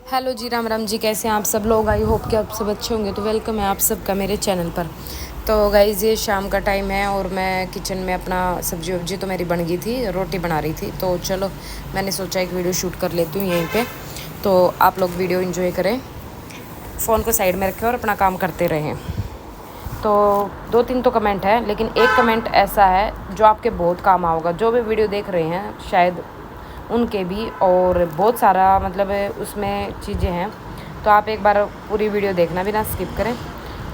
Hello जी, राम राम जी। कैसे हैं आप सब लोग? आई होप कि आप सब अच्छे होंगे। तो वेलकम है आप सबका मेरे चैनल पर। तो गाइस, ये शाम का टाइम है और मैं किचन में अपना सब्जी वब्जी तो मेरी बन गई थी, रोटी बना रही थी। तो चलो मैंने सोचा एक वीडियो शूट कर लेती हूँ यहीं पे, तो आप लोग वीडियो एंजॉय करें, फ़ोन को साइड में रखें और अपना काम करते रहें। तो 2-3 तो कमेंट है, लेकिन एक कमेंट ऐसा है जो आपके बहुत काम आओगा, जो भी वीडियो देख रहे हैं शायद उनके भी, और बहुत सारा मतलब उसमें चीज़ें हैं। तो आप एक बार पूरी वीडियो देखना, भी ना स्किप करें।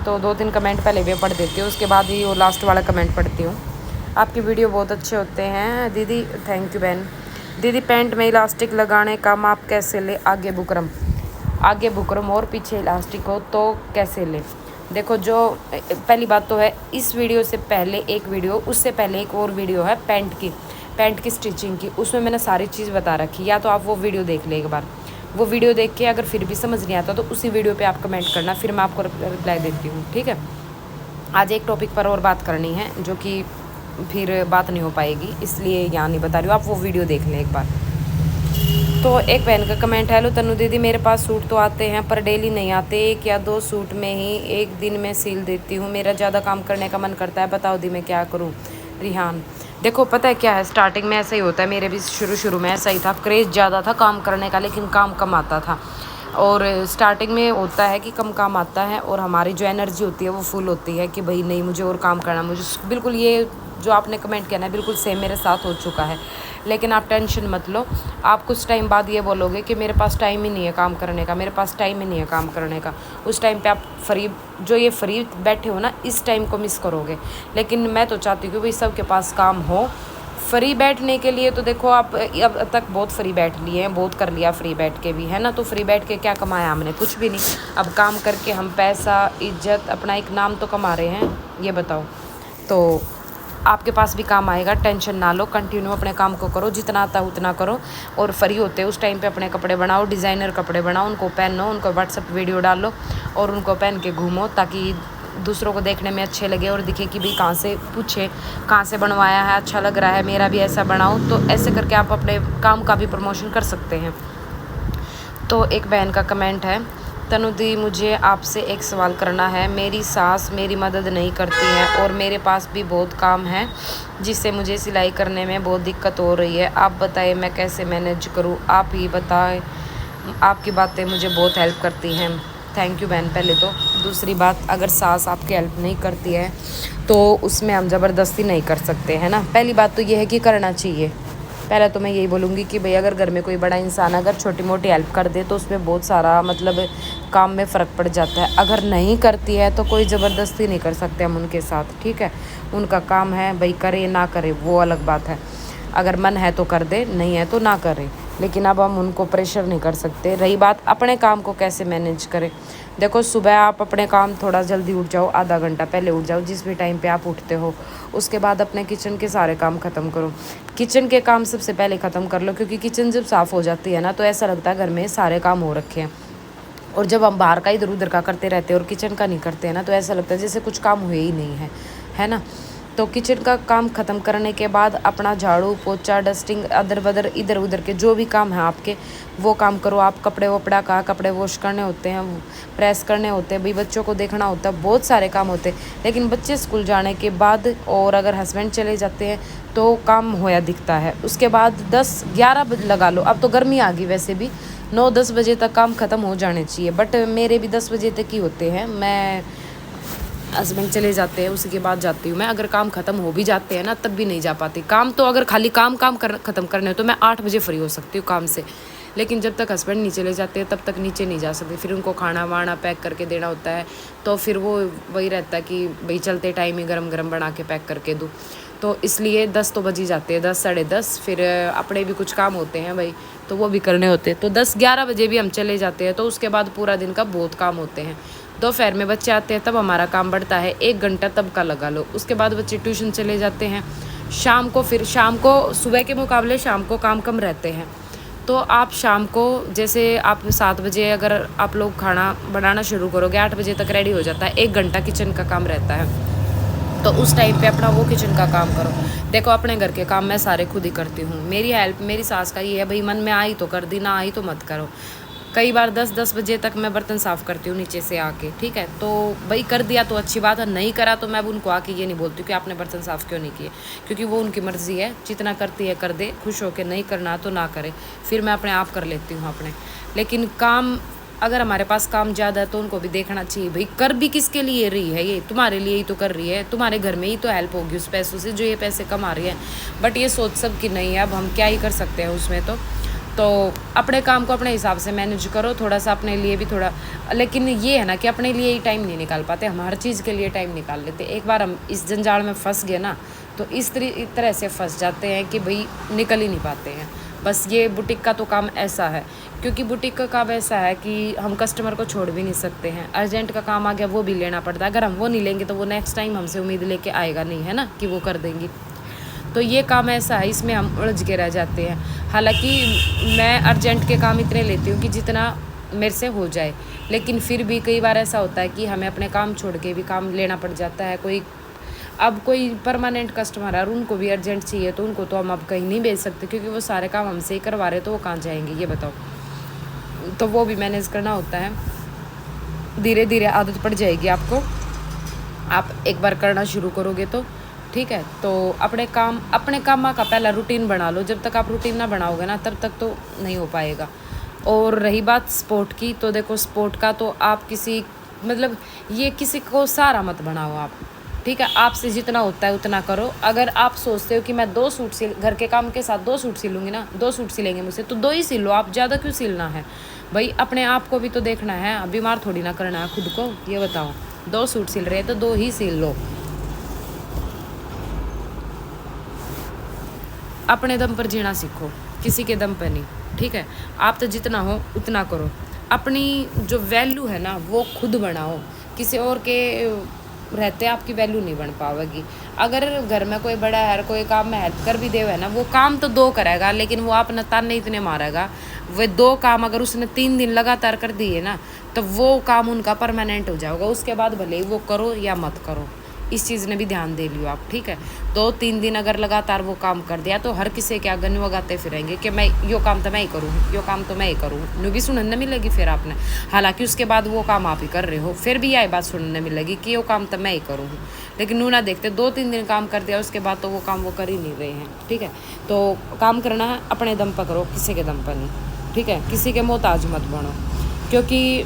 तो 2-3 कमेंट पहले भी पढ़ देती हूँ, उसके बाद ही वो लास्ट वाला कमेंट पढ़ती हूँ। आपकी वीडियो बहुत अच्छे होते हैं दीदी, थैंक यू बहन। दीदी, पैंट में इलास्टिक लगाने का माप कैसे ले? आगे बुकरम और पीछे इलास्टिक हो तो कैसे ले? देखो, जो पहली बात तो है, इस वीडियो से पहले एक वीडियो, उससे पहले एक और वीडियो है पैंट की स्टिचिंग की। उसमें मैंने सारी चीज़ बता रखी, या तो आप वो वीडियो देख ले एक बार। वो वीडियो देख के अगर फिर भी समझ नहीं आता तो उसी वीडियो पे आप कमेंट करना, फिर मैं आपको रिप्लाई देती हूँ, ठीक है। आज एक टॉपिक पर और बात करनी है, जो कि फिर बात नहीं हो पाएगी, इसलिए यहाँ नहीं बता रही हूँ। आप वो वीडियो देख लें एक बार। तो एक बहन का कमेंट है, हेलो तनु दीदी, मेरे पास सूट तो आते हैं पर डेली नहीं आते। 1 या 2 सूट में ही एक दिन में सिल देती हूँ। मेरा ज़्यादा काम करने का मन करता है, बताओ दी मैं क्या करूँ? रिहान, देखो पता है क्या है, स्टार्टिंग में ऐसा ही होता है। मेरे भी शुरू में ऐसा ही था, क्रेज़ ज़्यादा था काम करने का, लेकिन काम कम आता था। और स्टार्टिंग में होता है कि कम काम आता है और हमारी जो एनर्जी होती है वो फुल होती है कि भाई नहीं, मुझे और काम करना। मुझे बिल्कुल ये जो आपने कमेंट किया ना, बिल्कुल सेम मेरे साथ हो चुका है। लेकिन आप टेंशन मत लो, आप कुछ टाइम बाद ये बोलोगे कि मेरे पास टाइम ही नहीं है काम करने का, मेरे पास टाइम ही नहीं है काम करने का। उस टाइम पे आप फ्री बैठे हो ना, इस टाइम को मिस करोगे। लेकिन मैं तो चाहती हूँ कि भाई सबके पास काम हो। फ्री बैठने के लिए तो देखो, आप अब तक बहुत फ्री बैठ लिए हैं, बहुत कर लिया फ्री बैठ के भी, है ना। तो फ्री बैठ के क्या कमाया हमने? कुछ भी नहीं। अब काम करके हम पैसा, इज्जत, अपना एक नाम तो कमा रहे हैं, ये बताओ। तो आपके पास भी काम आएगा, टेंशन ना लो। कंटिन्यू अपने काम को करो, जितना आता है उतना करो। और फ्री होते उस टाइम पे अपने कपड़े बनाओ, डिज़ाइनर कपड़े बनाओ, उनको पहनो, उनको व्हाट्सअप वीडियो डालो और उनको पहन के घूमो, ताकि दूसरों को देखने में अच्छे लगे और दिखे कि भाई कहाँ से पूछे, कहाँ से बनवाया है, अच्छा लग रहा है, मेरा भी ऐसा बनाओ। तो ऐसे करके आप अपने काम का भी प्रमोशन कर सकते हैं। तो एक बहन का कमेंट है, तनु दी मुझे आपसे एक सवाल करना है। मेरी सास मेरी मदद नहीं करती है और मेरे पास भी बहुत काम है, जिससे मुझे सिलाई करने में बहुत दिक्कत हो रही है। आप बताएं मैं कैसे मैनेज करूं? आप ही बताएं, आपकी बातें मुझे बहुत हेल्प करती हैं। थैंक यू बहन, पहले तो। दूसरी बात, अगर सास आपकी हेल्प नहीं करती है तो उसमें हम ज़बरदस्ती नहीं कर सकते, है ना। पहली बात तो ये है कि करना चाहिए। पहले तो मैं यही बोलूँगी कि भाई अगर घर में कोई बड़ा इंसान अगर छोटी मोटी हेल्प कर दे तो उसमें बहुत सारा मतलब काम में फ़र्क पड़ जाता है। अगर नहीं करती है तो कोई ज़बरदस्ती नहीं कर सकते हम उनके साथ, ठीक है। उनका काम है भाई, करे ना करे वो अलग बात है। अगर मन है तो कर दे, नहीं है तो ना करे, लेकिन अब हम उनको प्रेशर नहीं कर सकते। रही बात अपने काम को कैसे मैनेज करें, देखो सुबह आप अपने काम थोड़ा जल्दी उठ जाओ, आधा घंटा पहले उठ जाओ, जिस भी टाइम पे आप उठते हो। उसके बाद अपने किचन के सारे काम ख़त्म करो। किचन के काम सबसे पहले ख़त्म कर लो, क्योंकि किचन जब साफ़ हो जाती है ना तो ऐसा लगता है घर में सारे काम हो रखे हैं। और जब हम बाहर का इधर उधर का करते रहते हैं और किचन का नहीं करते हैं ना, तो ऐसा लगता है जैसे कुछ काम हुए ही नहीं है ना। तो किचन का काम ख़त्म करने के बाद अपना झाड़ू पोछा, डस्टिंग, अदर बदर इधर उधर के जो भी काम है आपके, वो काम करो। आप कपड़े वपड़ा का, कपड़े वॉश करने होते हैं, प्रेस करने होते हैं, भाई बच्चों को देखना होता है, बहुत सारे काम होते हैं। लेकिन बच्चे स्कूल जाने के बाद और अगर हस्बैंड चले जाते हैं तो काम होया दिखता है। उसके बाद 10-11 बजे लगा लो, अब तो गर्मी आ गई, वैसे भी 9-10 बजे तक काम ख़त्म हो जाने चाहिए, बट मेरे भी 10 बजे तक ही होते हैं। मैं हस्बैंड चले जाते हैं उसके बाद जाती हूँ मैं। अगर काम ख़त्म हो भी जाते हैं ना तब भी नहीं जा पाती। काम तो अगर खाली ख़त्म करने हो तो मैं 8 बजे फ्री हो सकती हूँ काम से, लेकिन जब तक हस्बैंड नीचे ले जाते हैं तब तक नीचे नहीं जा सकते। फिर उनको खाना वाना पैक करके देना होता है, तो फिर वो वही रहता है कि भाई चलते टाइम ही गरम गरम बना के पैक करके दूँ। तो इसलिए 10 तो बज ही जाते हैं, 10 साढ़े 10। फिर अपने भी कुछ काम होते हैं भाई, तो वो भी करने होते हैं। तो 10-11 बजे भी हम चले जाते हैं, तो उसके बाद पूरा दिन का बहुत काम होते हैं। दोपहर में बच्चे आते हैं तब हमारा काम बढ़ता है, 1 घंटा तब का लगा लो। उसके बाद बच्चे ट्यूशन चले जाते हैं। शाम को सुबह के मुकाबले शाम को काम कम रहते हैं। तो आप शाम को, जैसे आप 7 बजे अगर आप लोग खाना बनाना शुरू करोगे, 8 बजे तक रेडी हो जाता है, 1 घंटा किचन का काम रहता है। तो उस टाइम पे अपना वो किचन का काम करो। देखो अपने घर के काम मैं सारे खुद ही करती हूँ। मेरी हेल्प मेरी सास का ये है, भाई मन में आई तो कर दी, ना आई तो मत करो। कई बार 10-10 बजे तक मैं बर्तन साफ़ करती हूँ नीचे से आके, ठीक है। तो भाई कर दिया तो अच्छी बात है, नहीं करा तो मैं अब उनको आके ये नहीं बोलती कि आपने बर्तन साफ़ क्यों नहीं किए, क्योंकि वो उनकी मर्ज़ी है, जितना करती है कर दे, खुश होकर, नहीं करना तो ना करे, फिर मैं अपने आप कर लेती हूँ अपने। लेकिन काम, अगर हमारे पास काम ज़्यादा है तो उनको भी देखना चाहिए, भाई कर भी किसके लिए रही है, ये तुम्हारे लिए ही तो कर रही है, तुम्हारे घर में ही तो हेल्प होगी उस पैसों से जो ये पैसे कमा रही है। बट ये सोच सब कि नहीं है, अब हम क्या ही कर सकते हैं उसमें। तो अपने काम को अपने हिसाब से मैनेज करो, थोड़ा सा अपने लिए भी थोड़ा। लेकिन ये है ना कि अपने लिए ही टाइम नहीं निकाल पाते, हम हर चीज़ के लिए टाइम निकाल लेते। एक बार हम इस जंजाल में फंस गए ना, तो इस तरह से फंस जाते हैं कि भाई निकल ही नहीं पाते हैं। बस ये बुटीक का तो काम ऐसा है, क्योंकि बुटीक का काम ऐसा है कि हम कस्टमर को छोड़ भी नहीं सकते हैं। अर्जेंट का काम आ गया वो भी लेना पड़ता है, अगर हम वो नहीं लेंगे तो वो नेक्स्ट टाइम हमसे उम्मीद लेके आएगा नहीं, है ना, कि वो कर देंगी। तो ये काम ऐसा है, इसमें हम उलझ के रह जाते हैं। हालांकि मैं अर्जेंट के काम इतने लेती हूँ कि जितना मेरे से हो जाए, लेकिन फिर भी कई बार ऐसा होता है कि हमें अपने काम छोड़ के भी काम लेना पड़ जाता है। अब कोई परमानेंट कस्टमर है और उनको भी अर्जेंट चाहिए, तो उनको तो हम अब कहीं नहीं भेज सकते, क्योंकि वो सारे काम हमसे ही करवा रहे, तो वो कहाँ जाएंगे ये बताओ। तो वो भी मैनेज करना होता है। धीरे धीरे आदत पड़ जाएगी आपको, आप एक बार करना शुरू करोगे तो, ठीक है। तो अपने काम का पहला रूटीन बना लो। जब तक आप रूटीन ना बनाओगे ना, तब तक तो नहीं हो पाएगा। और रही बात स्पोर्ट की, तो देखो स्पोर्ट का तो आप ये किसी को सहारा मत बनाओ आप, ठीक है। आपसे जितना होता है उतना करो। अगर आप सोचते हो कि मैं 2 सूट सिल, घर के काम के साथ 2 सूट सिलूँगी ना, 2 सूट सिलेंगे मुझसे, तो 2 ही सिल लो आप, ज़्यादा क्यों सिलना है भाई। अपने आप को भी तो देखना है, बीमार थोड़ी ना करना है खुद को, ये बताओ। 2 सूट सिल रहे हैं तो 2 ही सिल लो। अपने दम पर जीना सीखो, किसी के दम पर नहीं, ठीक है। आप तो जितना हो उतना करो। अपनी जो वैल्यू है ना वो खुद बनाओ, किसी और के रहते आपकी वैल्यू नहीं बन पाएगी। अगर घर में कोई बड़ा है, कोई काम में हेल्प कर भी देवे ना, वो काम तो 2 करेगा, लेकिन वो अपना ताने इतने मारेगा। वे 2 काम अगर उसने 3 दिन लगातार कर दिए ना, तो वो काम उनका परमानेंट हो जाएगा। उसके बाद भले ही वो करो या मत करो, इस चीज़ ने भी ध्यान दे लियो आप, ठीक है। 2-3 दिन अगर लगातार वो काम कर दिया, तो हर किसी के आगे लगाते फिरेंगे कि मैं यो काम तो मैं ही करूँ, यो काम तो मैं ही करूँ, न्यू भी सुनने मिलेगी फिर आपने। हालांकि उसके बाद वो काम आप ही कर रहे हो, फिर भी यही बात सुनने मिलेगी कि यो काम तो मैं ही करूँ। लेकिन नू ना देखते 2-3 दिन काम कर दिया, उसके बाद तो वो काम वो कर ही नहीं रहे हैं, ठीक है। तो काम करना है अपने दम पर करो, किसी के दम पर नहीं, ठीक है। किसी के मोहताज मत बनो, क्योंकि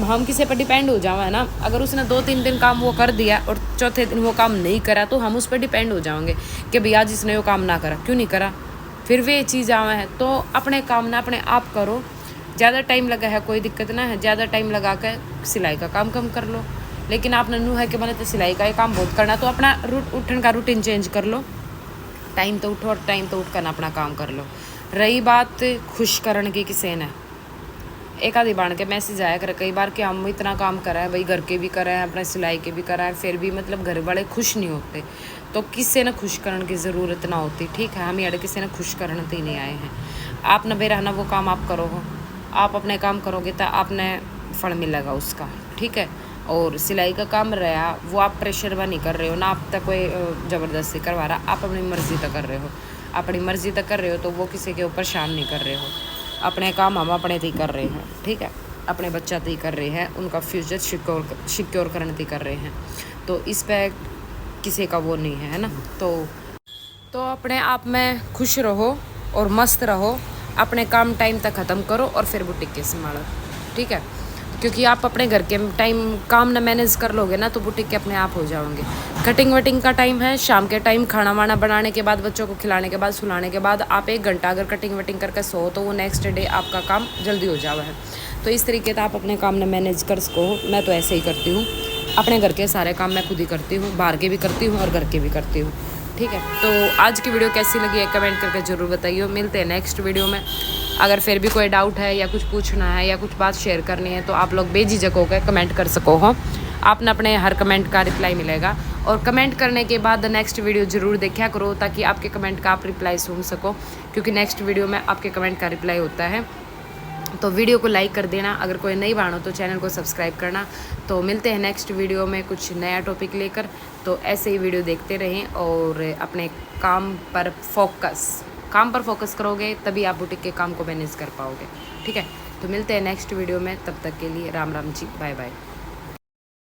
हम किसी पर डिपेंड हो जाओ, है ना। अगर उसने 2-3 दिन काम वो कर दिया और चौथे दिन वो काम नहीं करा, तो हम उस पर डिपेंड हो जाएंगे कि भैया जिसने वो काम ना करा क्यों नहीं करा, फिर वे चीज़ आवा है। तो अपने काम ना अपने आप करो। ज़्यादा टाइम लगा है कोई दिक्कत ना है, ज़्यादा टाइम लगा कर सिलाई का काम कम कर लो। लेकिन आपने नू है कि मैंने तो सिलाई का ही काम बहुत करना, तो अपना उठन का रूटीन चेंज कर लो। टाइम तो उठो और टाइम तो उठ कर अपना काम कर लो। रही बात खुश करने की किसी ने, एक आधी बाण के मैसेज आया करे कई बार कि हम इतना काम कर रहे हैं भाई, घर के भी कर रहे हैं, अपने सिलाई के भी कर रहे हैं, फिर भी घर वाले खुश नहीं होते। तो किसी ने खुश करने की ज़रूरत ना होती, ठीक है। हम यहाँ किसी ने खुश करने तो ही नहीं आए हैं। आप न बेरहना वो काम आप करो हो, आप अपने काम करोगे तो आपने फल मिलेगा उसका, ठीक है। और सिलाई का काम रहा वो आप प्रेशर में नहीं कर रहे हो ना, आप तक कोई ज़बरदस्ती करवा रहा, आप अपनी मर्ज़ी तक कर रहे हो, अपनी मर्ज़ी तक कर रहे हो, तो वो किसी के ऊपर शान नहीं कर रहे हो। अपने काम हम अपने ही कर रहे हैं, ठीक है। अपने बच्चा ही कर रहे हैं, उनका फ्यूचर सिक्योर करने ही कर रहे हैं। तो इस पर किसी का वो नहीं है ना। तो अपने आप में खुश रहो और मस्त रहो। अपने काम टाइम तक ख़त्म करो और फिर बुटीक के संभालो, ठीक है। क्योंकि आप अपने घर के काम ना मैनेज कर लोगे ना, तो बुटीक के अपने आप हो जाओगे। कटिंग वटिंग का टाइम है शाम के टाइम, खाना वाना बनाने के बाद, बच्चों को खिलाने के बाद, सुलाने के बाद आप 1 घंटा अगर कटिंग वटिंग करके सो, तो वो नेक्स्ट डे आपका काम जल्दी हो जावा है। तो इस तरीके से आप अपने काम ने मैनेज कर सको। मैं तो ऐसे ही करती हूँ, अपने घर के सारे काम मैं खुद ही करती हूँ, बाहर के भी करती हूँ और घर के भी करती हूँ, ठीक है। तो आज की वीडियो कैसी लगी है कमेंट करके ज़रूर बताइए। मिलते हैं नेक्स्ट वीडियो में। अगर फिर भी कोई डाउट है या कुछ पूछना है या कुछ बात शेयर करनी है, तो आप लोग बेझिझक होकर कमेंट कर सको हो। आपने अपने हर कमेंट का रिप्लाई मिलेगा। और कमेंट करने के बाद नेक्स्ट वीडियो ज़रूर देखा करो, ताकि आपके कमेंट का आप रिप्लाई सुन सको, क्योंकि नेक्स्ट वीडियो में आपके कमेंट का रिप्लाई होता है। तो वीडियो को लाइक कर देना, अगर कोई नई बानो तो चैनल को सब्सक्राइब करना। तो मिलते हैं नेक्स्ट वीडियो में कुछ नया टॉपिक लेकर। तो ऐसे ही वीडियो देखते रहें और अपने काम पर फोकस करोगे, तभी आप बुटीक के काम को मैनेज कर पाओगे, ठीक है। तो मिलते हैं नेक्स्ट वीडियो में, तब तक के लिए राम राम जी, बाय बाय।